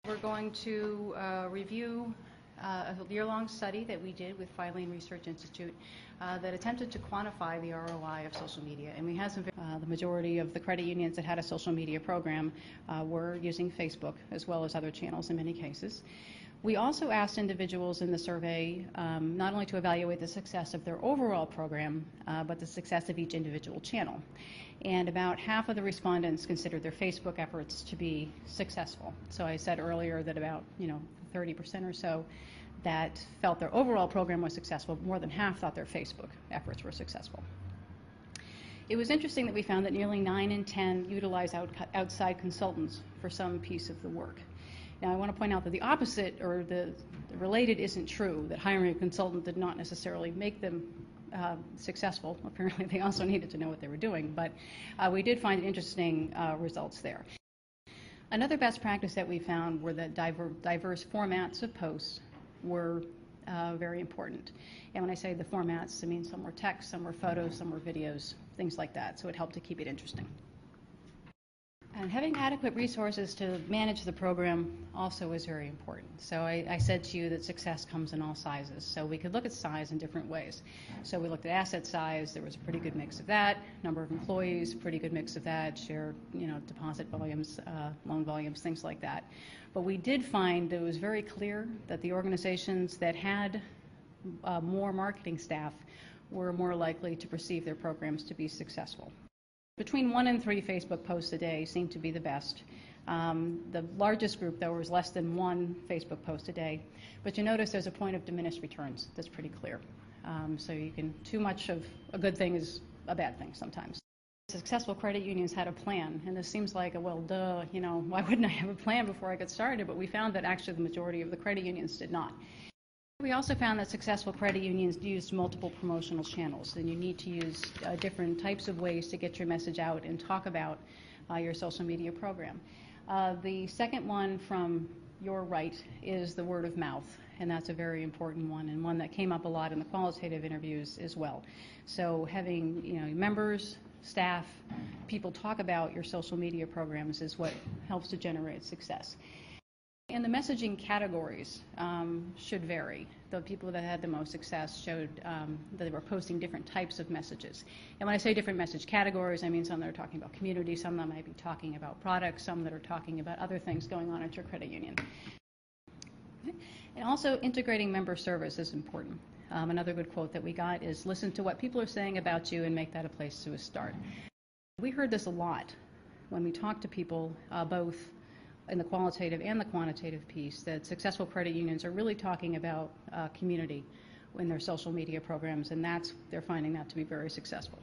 We're going to review a year-long study that we did with Filene Research Institute that attempted to quantify the ROI of social media. And we had the majority of the credit unions that had a social media program were using Facebook as well as other channels in many cases. We also asked individuals in the survey not only to evaluate the success of their overall program, but the success of each individual channel. And about half of the respondents considered their Facebook efforts to be successful. So I said earlier that about 30% or so that felt their overall program was successful, but more than half thought their Facebook efforts were successful. It was interesting that we found that nearly 9 in 10 utilize outside consultants for some piece of the work. Now, I want to point out that the opposite, or the related, isn't true, that hiring a consultant did not necessarily make them successful. Apparently, they also needed to know what they were doing, but we did find interesting results there. Another best practice that we found were that diverse formats of posts were very important. And when I say the formats, I mean some were text, some were photos, some were videos, things like that, so it helped to keep it interesting. And having adequate resources to manage the program also is very important. So I said to you that success comes in all sizes. So we could look at size in different ways. So we looked at asset size. There was a pretty good mix of that. Number of employees, pretty good mix of that. Share, deposit volumes, loan volumes, things like that. But we did find that it was very clear that the organizations that had more marketing staff were more likely to perceive their programs to be successful. Between 1 and 3 Facebook posts a day seemed to be the best. The largest group, though, was less than 1 Facebook post a day. But you notice there's a point of diminished returns. That's pretty clear. So too much of a good thing is a bad thing sometimes. Successful credit unions had a plan, and this seems like why wouldn't I have a plan before I got started? But we found that actually the majority of the credit unions did not. We also found that successful credit unions used multiple promotional channels, and you need to use different types of ways to get your message out and talk about your social media program. The second one from your right is the word of mouth, and that's a very important one, and one that came up a lot in the qualitative interviews as well. So having members, staff, people talk about your social media programs is what helps to generate success. And the messaging categories should vary. The people that had the most success showed that they were posting different types of messages. And when I say different message categories, I mean some that are talking about community, some that might be talking about products, some that are talking about other things going on at your credit union. Okay. And also integrating member service is important. Another good quote that we got is, listen to what people are saying about you and make that a place to start. We heard this a lot when we talked to people, both in the qualitative and the quantitative piece, that successful credit unions are really talking about community in their social media programs, and they're finding that to be very successful.